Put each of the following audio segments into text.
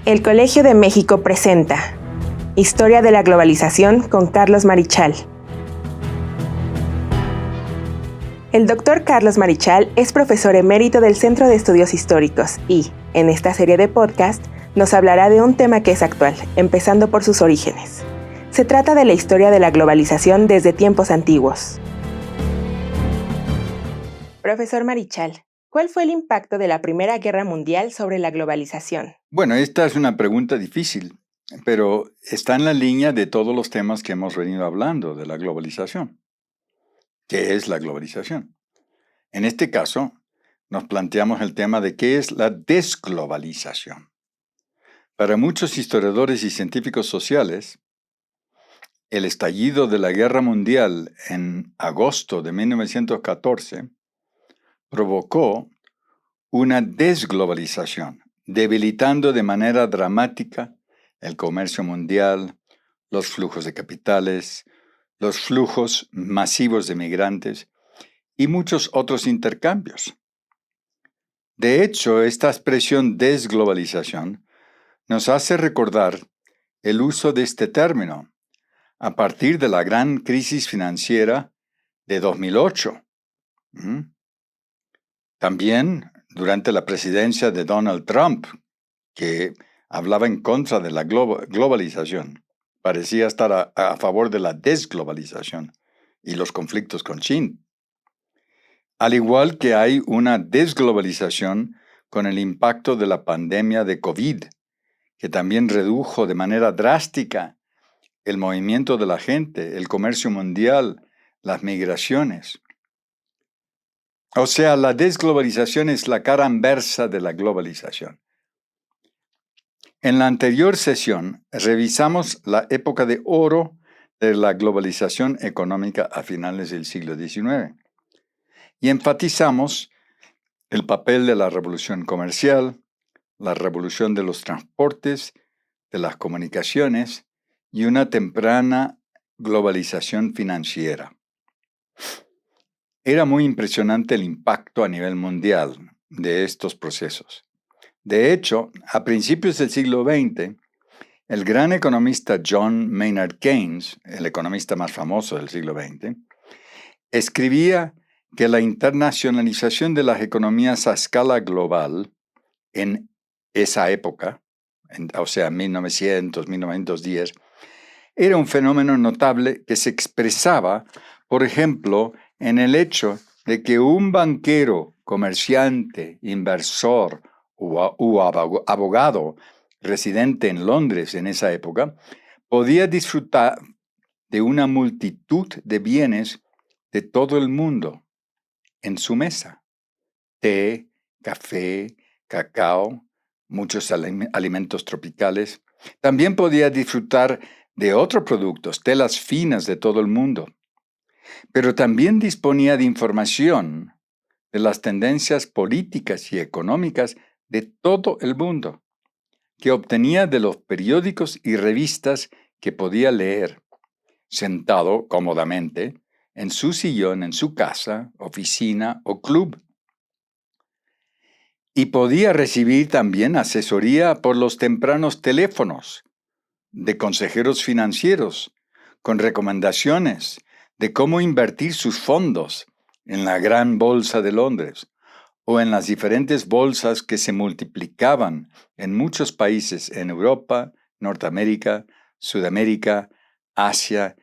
El Colegio de México presenta Historia de la Globalización con Carlos Marichal. El doctor Carlos Marichal es profesor emérito del Centro de Estudios Históricos y, en esta serie de podcast, nos hablará de un tema que es actual, empezando por sus orígenes. Se trata de la historia de la globalización desde tiempos antiguos. Profesor Marichal, ¿cuál fue el impacto de la Primera Guerra Mundial sobre la globalización? Bueno, esta es una pregunta difícil, pero está en la línea de todos los temas que hemos venido hablando de la globalización. ¿Qué es la globalización? En este caso, nos planteamos el tema de qué es la desglobalización. Para muchos historiadores y científicos sociales, el estallido de la Guerra Mundial en agosto de 1914 provocó una desglobalización, debilitando de manera dramática el comercio mundial, los flujos de capitales, los flujos masivos de migrantes y muchos otros intercambios. De hecho, esta expresión desglobalización nos hace recordar el uso de este término a partir de la gran crisis financiera de 2008. También durante la presidencia de Donald Trump, que hablaba en contra de la globalización, parecía estar a favor de la desglobalización y los conflictos con China. Al igual que hay una desglobalización con el impacto de la pandemia de COVID, que también redujo de manera drástica el movimiento de la gente, el comercio mundial, las migraciones. O sea, la desglobalización es la cara inversa de la globalización. En la anterior sesión revisamos la época de oro de la globalización económica a finales del siglo XIX y enfatizamos el papel de la revolución comercial, la revolución de los transportes, de las comunicaciones y una temprana globalización financiera. Era muy impresionante el impacto a nivel mundial de estos procesos. De hecho, a principios del siglo XX, el gran economista John Maynard Keynes, el economista más famoso del siglo XX, escribía que la internacionalización de las economías a escala global en esa época, o sea, 1900, 1910, era un fenómeno notable que se expresaba, por ejemplo, en el hecho de que un banquero, comerciante, inversor u abogado residente en Londres en esa época podía disfrutar de una multitud de bienes de todo el mundo en su mesa: té, café, cacao, muchos alimentos tropicales. También podía disfrutar de otros productos, telas finas de todo el mundo. Pero también disponía de información de las tendencias políticas y económicas de todo el mundo, que obtenía de los periódicos y revistas que podía leer, sentado cómodamente en su sillón, en su casa, oficina o club. Y podía recibir también asesoría por los tempranos teléfonos de consejeros financieros, con recomendaciones de cómo invertir sus fondos en la gran bolsa de Londres o en las diferentes bolsas que se multiplicaban en muchos países en Europa, Norteamérica, Sudamérica, Asia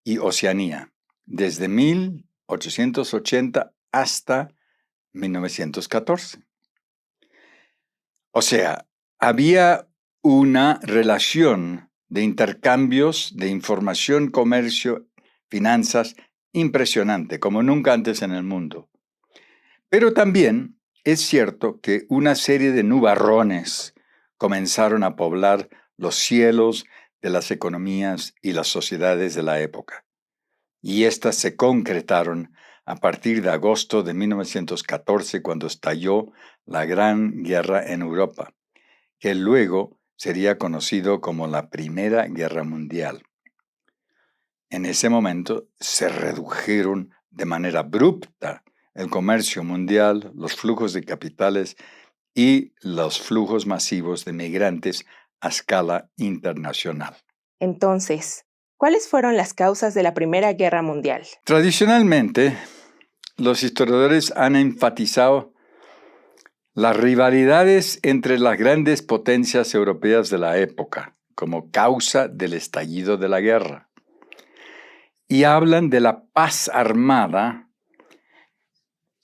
y Oceanía, desde 1880 hasta 1914. O sea, había una relación de intercambios de información, comercio, finanzas impresionante, como nunca antes en el mundo. Pero también es cierto que una serie de nubarrones comenzaron a poblar los cielos de las economías y las sociedades de la época. Y estas se concretaron a partir de agosto de 1914, cuando estalló la Gran Guerra en Europa, que luego sería conocido como la Primera Guerra Mundial. En ese momento se redujeron de manera abrupta el comercio mundial, los flujos de capitales y los flujos masivos de migrantes a escala internacional. Entonces, ¿cuáles fueron las causas de la Primera Guerra Mundial? Tradicionalmente, los historiadores han enfatizado las rivalidades entre las grandes potencias europeas de la época como causa del estallido de la guerra. Y hablan de la paz armada,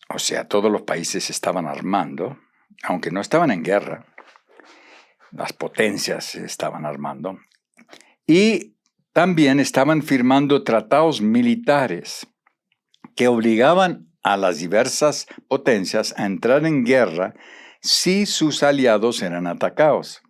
o sea, todos los países estaban armando, aunque no estaban en guerra, las potencias se estaban armando, y también estaban firmando tratados militares que obligaban a las diversas potencias a entrar en guerra si sus aliados eran atacados.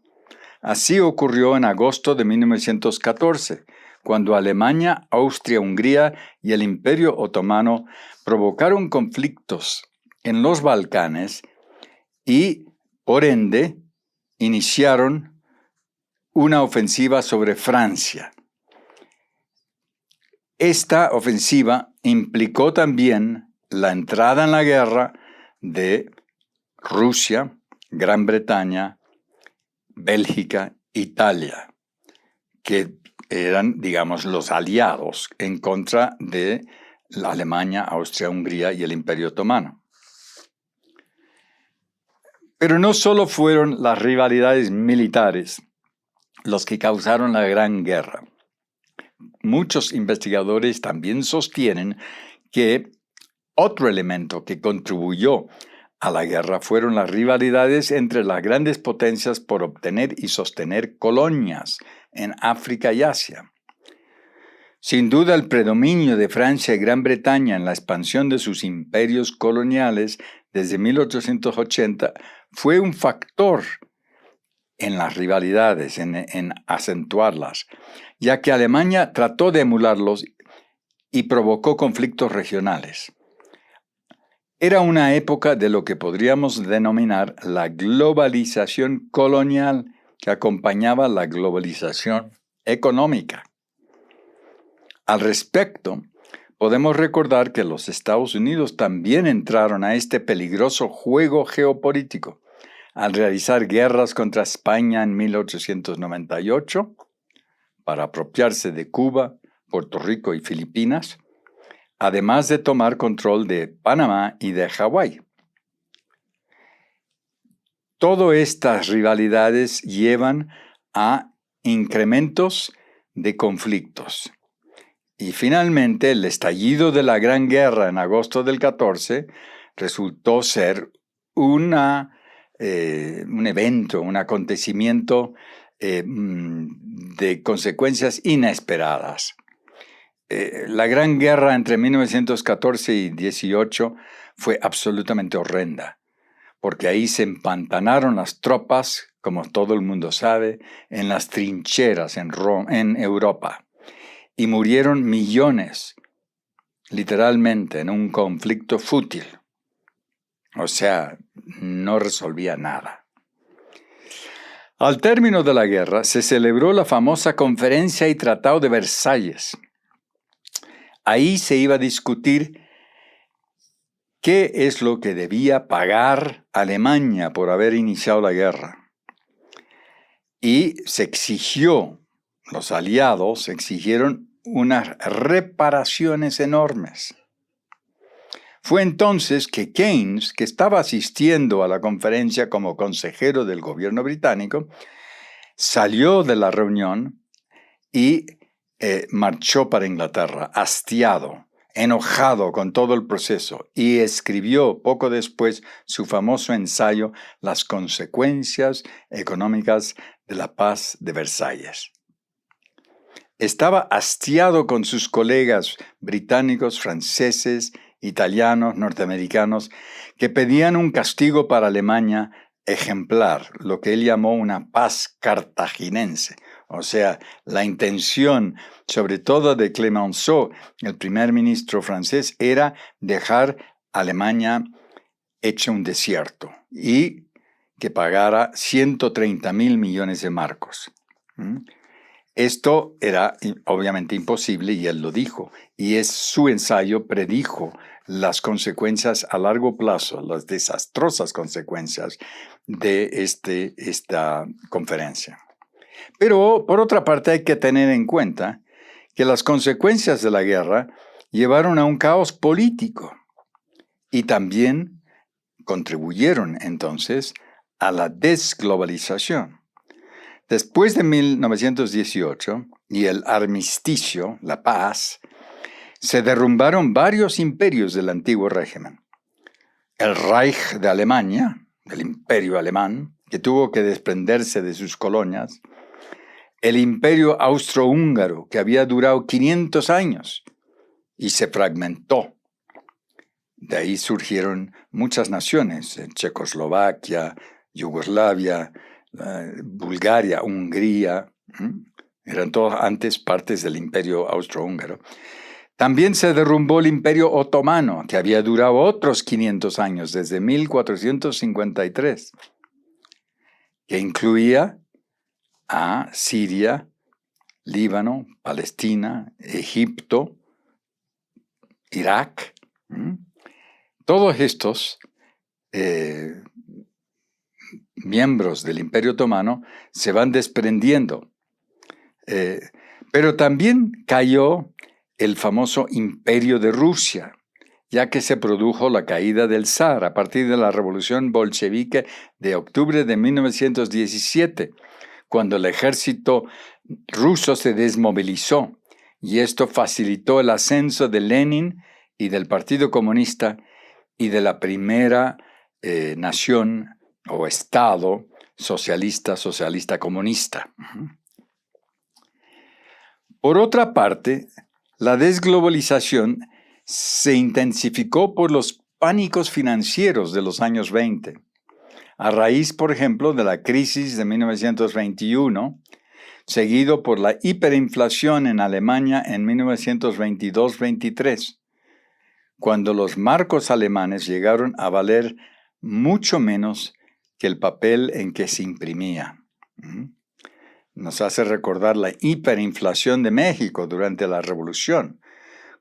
Así ocurrió en agosto de 1914, cuando Alemania, Austria-Hungría y el Imperio Otomano provocaron conflictos en los Balcanes y, por ende, iniciaron una ofensiva sobre Francia. Esta ofensiva implicó también la entrada en la guerra de Rusia, Gran Bretaña, Bélgica, Italia, que eran, digamos, los aliados en contra de la Alemania, Austria-Hungría y el Imperio Otomano. Pero no solo fueron las rivalidades militares los que causaron la Gran Guerra. Muchos investigadores también sostienen que otro elemento que contribuyó a la guerra fueron las rivalidades entre las grandes potencias por obtener y sostener colonias en África y Asia. Sin duda, el predominio de Francia y Gran Bretaña en la expansión de sus imperios coloniales desde 1880 fue un factor en las rivalidades, en acentuarlas, ya que Alemania trató de emularlos y provocó conflictos regionales. Era una época de lo que podríamos denominar la globalización colonial que acompañaba la globalización económica. Al respecto, podemos recordar que los Estados Unidos también entraron a este peligroso juego geopolítico al realizar guerras contra España en 1898 para apropiarse de Cuba, Puerto Rico y Filipinas, además de tomar control de Panamá y de Hawái. Todas estas rivalidades llevan a incrementos de conflictos. Y finalmente, el estallido de la Gran Guerra en agosto del 14 resultó ser un evento, un acontecimiento de consecuencias inesperadas. La Gran Guerra entre 1914 y 18 fue absolutamente horrenda, porque ahí se empantanaron las tropas, como todo el mundo sabe, en las trincheras en Europa, y murieron millones, literalmente, en un conflicto fútil. O sea, no resolvía nada. Al término de la guerra, se celebró la famosa Conferencia y Tratado de Versalles. Ahí se iba a discutir qué es lo que debía pagar Alemania por haber iniciado la guerra. Y se exigió, los aliados exigieron unas reparaciones enormes. Fue entonces que Keynes, que estaba asistiendo a la conferencia como consejero del gobierno británico, salió de la reunión y marchó para Inglaterra, hastiado, enojado con todo el proceso, y escribió poco después su famoso ensayo Las consecuencias económicas de la paz de Versalles. Estaba hastiado con sus colegas británicos, franceses, italianos, norteamericanos, que pedían un castigo para Alemania ejemplar, lo que él llamó una paz cartaginense. O sea, la intención, sobre todo de Clemenceau, el primer ministro francés, era dejar a Alemania hecha un desierto y que pagara 130.000 millones de marcos. Esto era obviamente imposible y él lo dijo, y su ensayo predijo las consecuencias a largo plazo, las desastrosas consecuencias de esta conferencia. Pero, por otra parte, hay que tener en cuenta que las consecuencias de la guerra llevaron a un caos político y también contribuyeron entonces a la desglobalización. Después de 1918 y el armisticio, la paz, se derrumbaron varios imperios del antiguo régimen. El Reich de Alemania, el imperio alemán, que tuvo que desprenderse de sus colonias, el imperio austrohúngaro, que había durado 500 años y se fragmentó. De ahí surgieron muchas naciones, Checoslovaquia, Yugoslavia, Bulgaria, Hungría, eran todos antes partes del imperio austrohúngaro. También se derrumbó el imperio otomano, que había durado otros 500 años, desde 1453, que incluía a Siria, Líbano, Palestina, Egipto, Irak. Todos estos miembros del Imperio Otomano se van desprendiendo. Pero también cayó el famoso Imperio de Rusia, ya que se produjo la caída del zar a partir de la Revolución Bolchevique de octubre de 1917, cuando el ejército ruso se desmovilizó, y esto facilitó el ascenso de Lenin y del Partido Comunista y de la primera nación o Estado socialista comunista. Por otra parte, la desglobalización se intensificó por los pánicos financieros de los años 20, a raíz, por ejemplo, de la crisis de 1921, seguido por la hiperinflación en Alemania en 1922-23, cuando los marcos alemanes llegaron a valer mucho menos que el papel en que se imprimía. Nos hace recordar la hiperinflación de México durante la Revolución,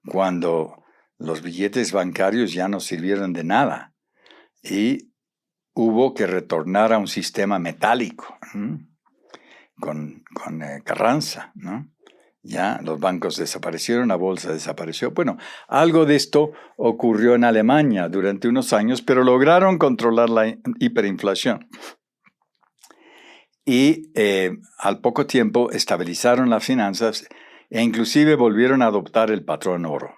cuando los billetes bancarios ya no sirvieron de nada y hubo que retornar a un sistema metálico, con Carranza, ¿no? Ya los bancos desaparecieron, la bolsa desapareció. Bueno, algo de esto ocurrió en Alemania durante unos años, pero lograron controlar la hiperinflación. Y al poco tiempo estabilizaron las finanzas e inclusive volvieron a adoptar el patrón oro.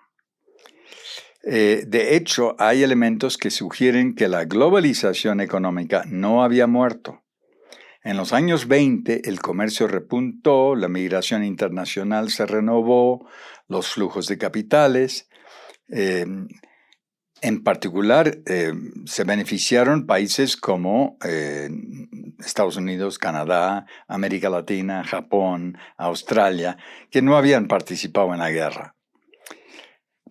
De hecho, hay elementos que sugieren que la globalización económica no había muerto. En los años 20 el comercio repuntó, la migración internacional se renovó, los flujos de capitales. En particular, se beneficiaron países como Estados Unidos, Canadá, América Latina, Japón, Australia, que no habían participado en la guerra.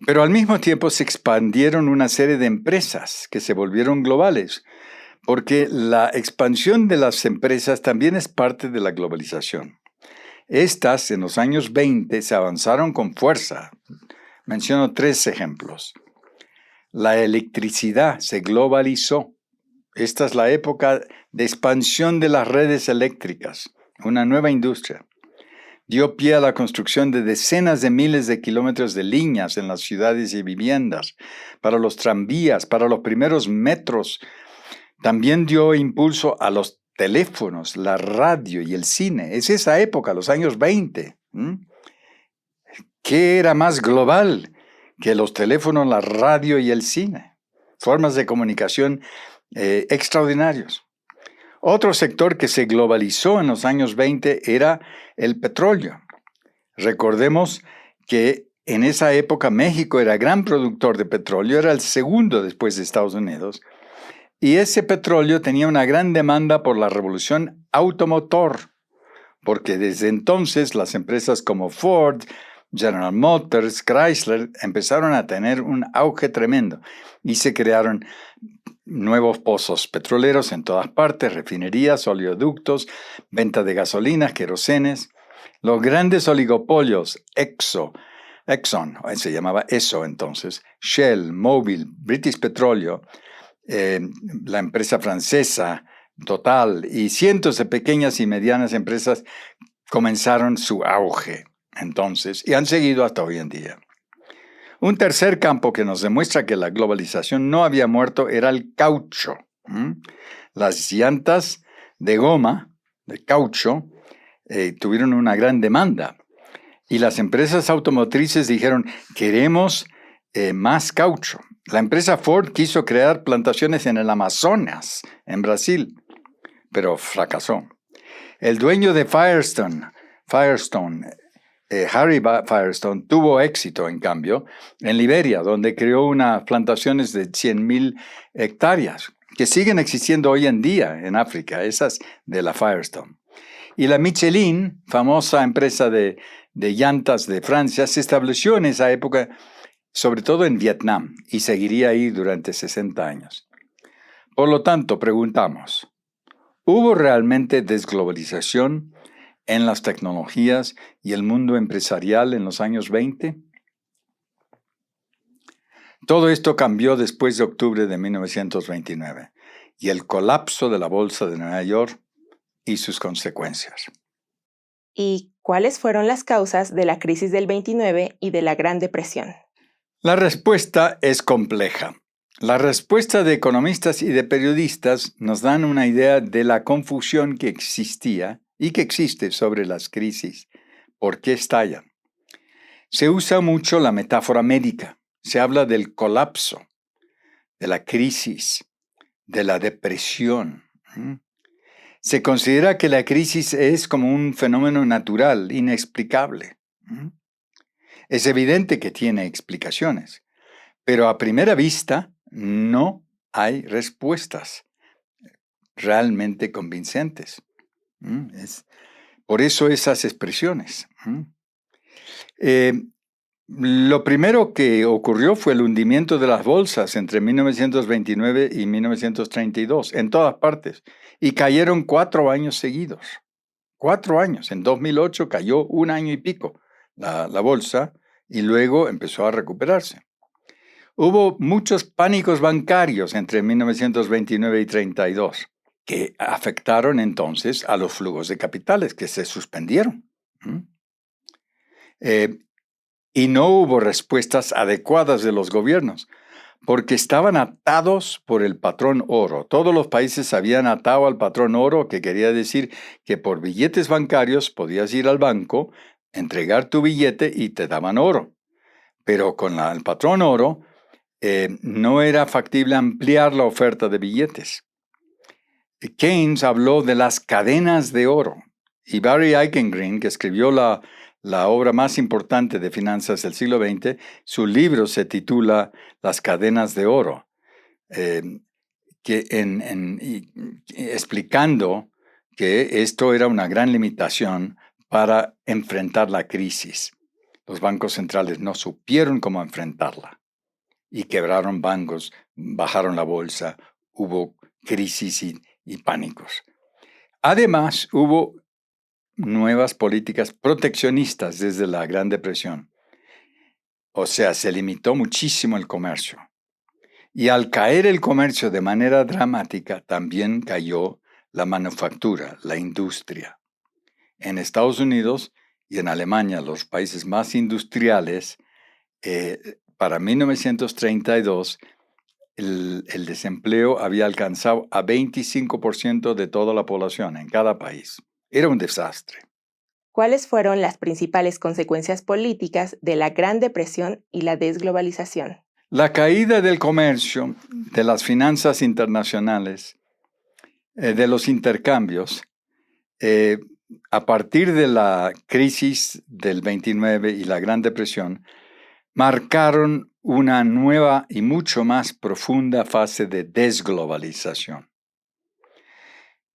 Pero al mismo tiempo se expandieron una serie de empresas que se volvieron globales, porque la expansión de las empresas también es parte de la globalización. Estas, en los años 20, se avanzaron con fuerza. Menciono 3 ejemplos. La electricidad se globalizó. Esta es la época de expansión de las redes eléctricas, una nueva industria. Dio pie a la construcción de decenas de miles de kilómetros de líneas en las ciudades y viviendas, para los tranvías, para los primeros metros. También dio impulso a los teléfonos, la radio y el cine. Es esa época, los años 20. ¿Qué era más global que los teléfonos, la radio y el cine? Formas de comunicación extraordinarios. Otro sector que se globalizó en los años 20 era el petróleo. Recordemos que en esa época México era gran productor de petróleo, era el segundo después de Estados Unidos, y ese petróleo tenía una gran demanda por la revolución automotor, porque desde entonces las empresas como Ford, General Motors, Chrysler empezaron a tener un auge tremendo y se crearon nuevos pozos petroleros en todas partes, refinerías, oleoductos, venta de gasolinas, querosenes. Los grandes oligopolios, Exxon, se llamaba ESSO entonces, Shell, Mobil, British Petroleum, la empresa francesa total y cientos de pequeñas y medianas empresas comenzaron su auge entonces y han seguido hasta hoy en día. Un tercer campo que nos demuestra que la globalización no había muerto era el caucho. Las llantas de goma, de caucho, tuvieron una gran demanda y las empresas automotrices dijeron, queremos más caucho. La empresa Ford quiso crear plantaciones en el Amazonas, en Brasil, pero fracasó. El dueño de Firestone, Harry Firestone, tuvo éxito, en cambio, en Liberia, donde creó unas plantaciones de 100,000 hectáreas, que siguen existiendo hoy en día en África, esas de la Firestone. Y la Michelin, famosa empresa de llantas de Francia, se estableció en esa época, sobre todo en Vietnam, y seguiría ahí durante 60 años. Por lo tanto, preguntamos, ¿hubo realmente desglobalización en las tecnologías y el mundo empresarial en los años 20? Todo esto cambió después de octubre de 1929 y el colapso de la Bolsa de Nueva York y sus consecuencias. ¿Y cuáles fueron las causas de la crisis del 29 y de la Gran Depresión? La respuesta es compleja. La respuesta de economistas y de periodistas nos dan una idea de la confusión que existía y que existe sobre las crisis. ¿Por qué estallan? Se usa mucho la metáfora médica. Se habla del colapso, de la crisis, de la depresión. Se considera que la crisis es como un fenómeno natural, inexplicable. Es evidente que tiene explicaciones, pero a primera vista no hay respuestas realmente convincentes. Por eso esas expresiones. Lo primero que ocurrió fue el hundimiento de las bolsas entre 1929 y 1932, en todas partes, y cayeron 4 años seguidos. 4 años. En 2008 cayó 1 año y pico la bolsa y luego empezó a recuperarse. Hubo muchos pánicos bancarios entre 1929 y 1932 que afectaron entonces a los flujos de capitales que se suspendieron. Y no hubo respuestas adecuadas de los gobiernos, porque estaban atados por el patrón oro. Todos los países se habían atado al patrón oro, que quería decir que por billetes bancarios podías ir al banco, entregar tu billete y te daban oro. Pero con el patrón oro no era factible ampliar la oferta de billetes. Keynes habló de las cadenas de oro, y Barry Eichengreen, que escribió la obra más importante de finanzas del siglo XX, su libro se titula Las cadenas de oro, explicando que esto era una gran limitación para enfrentar la crisis. Los bancos centrales no supieron cómo enfrentarla y quebraron bancos, bajaron la bolsa, hubo crisis y pánicos. Además, hubo nuevas políticas proteccionistas desde la Gran Depresión. O sea, se limitó muchísimo el comercio. Y al caer el comercio de manera dramática, también cayó la manufactura, la industria. En Estados Unidos y en Alemania, los países más industriales, para 1932, el desempleo había alcanzado a 25% de toda la población en cada país. Era un desastre. ¿Cuáles fueron las principales consecuencias políticas de la Gran Depresión y la desglobalización? La caída del comercio, de las finanzas internacionales, de los intercambios, a partir de la crisis del 29 y la Gran Depresión, marcaron una nueva y mucho más profunda fase de desglobalización.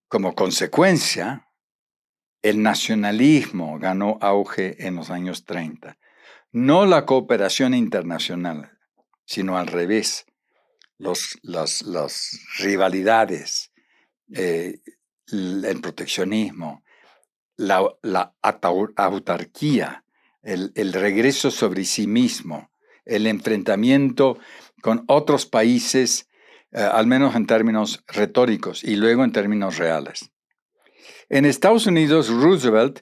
Como consecuencia, el nacionalismo ganó auge en los años 30. No la cooperación internacional, sino al revés. Las rivalidades, el proteccionismo, la autarquía, el regreso sobre sí mismo, el enfrentamiento con otros países al menos en términos retóricos y luego en términos reales. En Estados Unidos, Roosevelt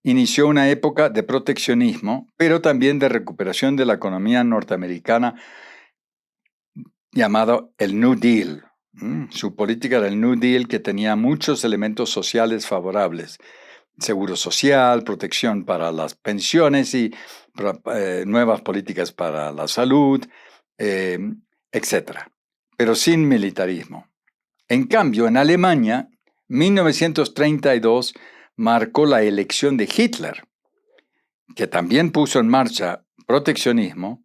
inició una época de proteccionismo, pero también de recuperación de la economía norteamericana llamado el New Deal. Su política del New Deal, que tenía muchos elementos sociales favorables: seguro social, protección para las pensiones y nuevas políticas para la salud, etc. Pero sin militarismo. En cambio, en Alemania, 1932 marcó la elección de Hitler, que también puso en marcha proteccionismo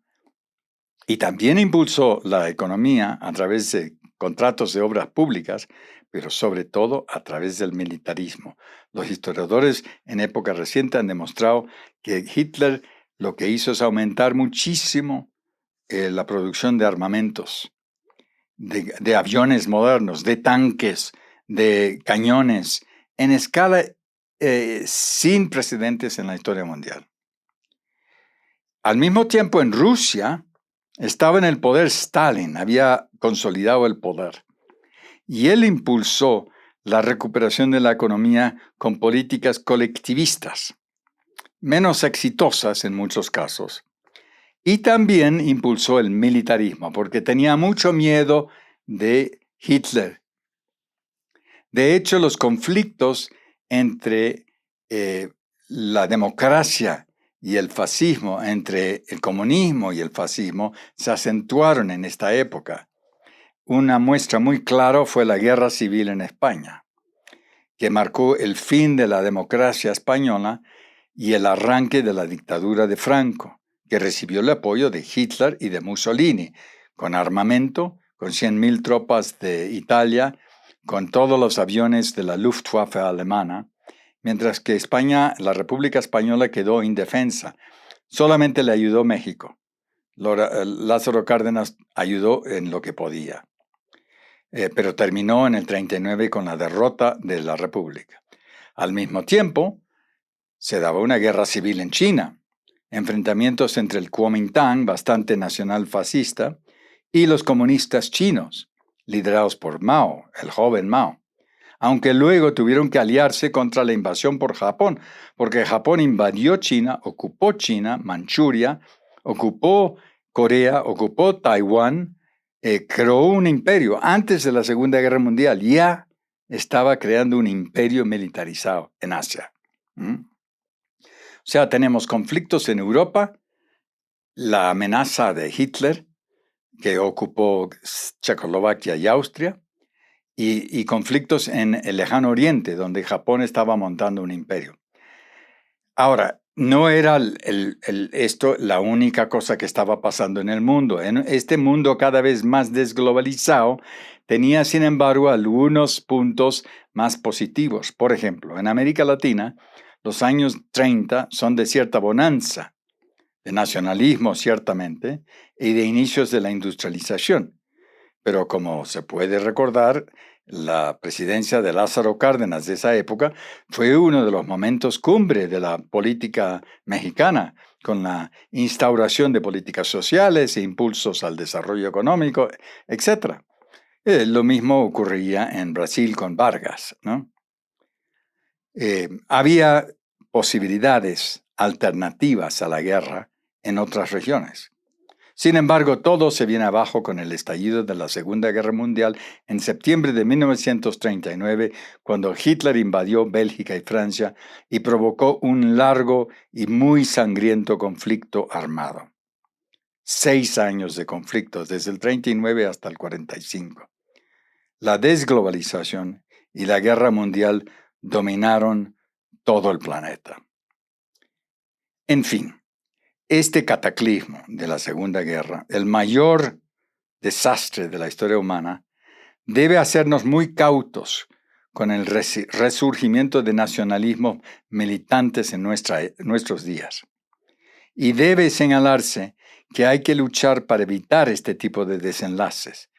y también impulsó la economía a través de contratos de obras públicas, pero sobre todo a través del militarismo. Los historiadores en época reciente han demostrado que Hitler lo que hizo es aumentar muchísimo la producción de armamentos, de aviones modernos, de tanques, de cañones, en escala sin precedentes en la historia mundial. Al mismo tiempo, en Rusia estaba en el poder Stalin, había consolidado el poder, y él impulsó la recuperación de la economía con políticas colectivistas, menos exitosas en muchos casos, y también impulsó el militarismo, porque tenía mucho miedo de Hitler. De hecho, los conflictos entre la democracia y el fascismo, entre el comunismo y el fascismo, se acentuaron en esta época. Una muestra muy clara fue la Guerra Civil en España, que marcó el fin de la democracia española y el arranque de la dictadura de Franco, que recibió el apoyo de Hitler y de Mussolini, con armamento, con 100.000 tropas de Italia, con todos los aviones de la Luftwaffe alemana, mientras que España, la República Española, quedó indefensa. Solamente le ayudó México. Lázaro Cárdenas ayudó en lo que podía, pero terminó en el 39 con la derrota de la República. Al mismo tiempo, se daba una guerra civil en China, enfrentamientos entre el Kuomintang, bastante nacional fascista, y los comunistas chinos, liderados por Mao, el joven Mao, aunque luego tuvieron que aliarse contra la invasión por Japón, porque Japón invadió China, ocupó China, Manchuria, ocupó Corea, ocupó Taiwán, creó un imperio. Antes de la Segunda Guerra Mundial ya estaba creando un imperio militarizado en Asia. O sea, tenemos conflictos en Europa, la amenaza de Hitler, que ocupó Checoslovaquia y Austria, y conflictos en el lejano oriente, donde Japón estaba montando un imperio. Ahora, no era esto la única cosa que estaba pasando en el mundo. En este mundo cada vez más desglobalizado tenía, sin embargo, algunos puntos más positivos. Por ejemplo, en América Latina, los años 30 son de cierta bonanza, de nacionalismo ciertamente, y de inicios de la industrialización. Pero como se puede recordar, la presidencia de Lázaro Cárdenas de esa época fue uno de los momentos cumbre de la política mexicana, con la instauración de políticas sociales e impulsos al desarrollo económico, etc. Lo mismo ocurría en Brasil con Vargas, ¿no? Había posibilidades alternativas a la guerra en otras regiones. Sin embargo, todo se viene abajo con el estallido de la Segunda Guerra Mundial en septiembre de 1939, cuando Hitler invadió Bélgica y Francia y provocó un largo y muy sangriento conflicto armado. 6 años de conflictos, desde el 39 hasta el 45. La desglobalización y la guerra mundial dominaron todo el planeta. En fin, este cataclismo de la Segunda Guerra, el mayor desastre de la historia humana, debe hacernos muy cautos con el resurgimiento de nacionalismos militantes en nuestros días. Y debe señalarse que hay que luchar para evitar este tipo de desenlaces.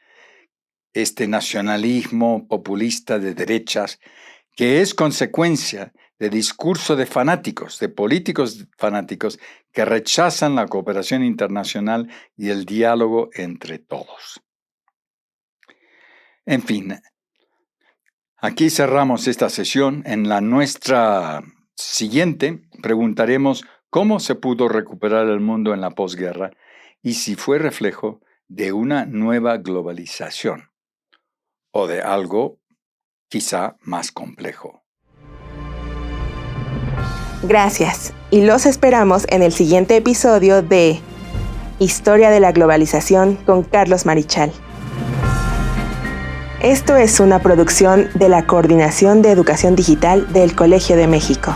Este nacionalismo populista de derechas, que es consecuencia de discurso de fanáticos, de políticos fanáticos que rechazan la cooperación internacional y el diálogo entre todos. En fin, aquí cerramos esta sesión. En nuestra siguiente preguntaremos cómo se pudo recuperar el mundo en la posguerra y si fue reflejo de una nueva globalización o de algo quizá más complejo. Gracias, y los esperamos en el siguiente episodio de Historia de la Globalización con Carlos Marichal. Esto es una producción de la Coordinación de Educación Digital del Colegio de México.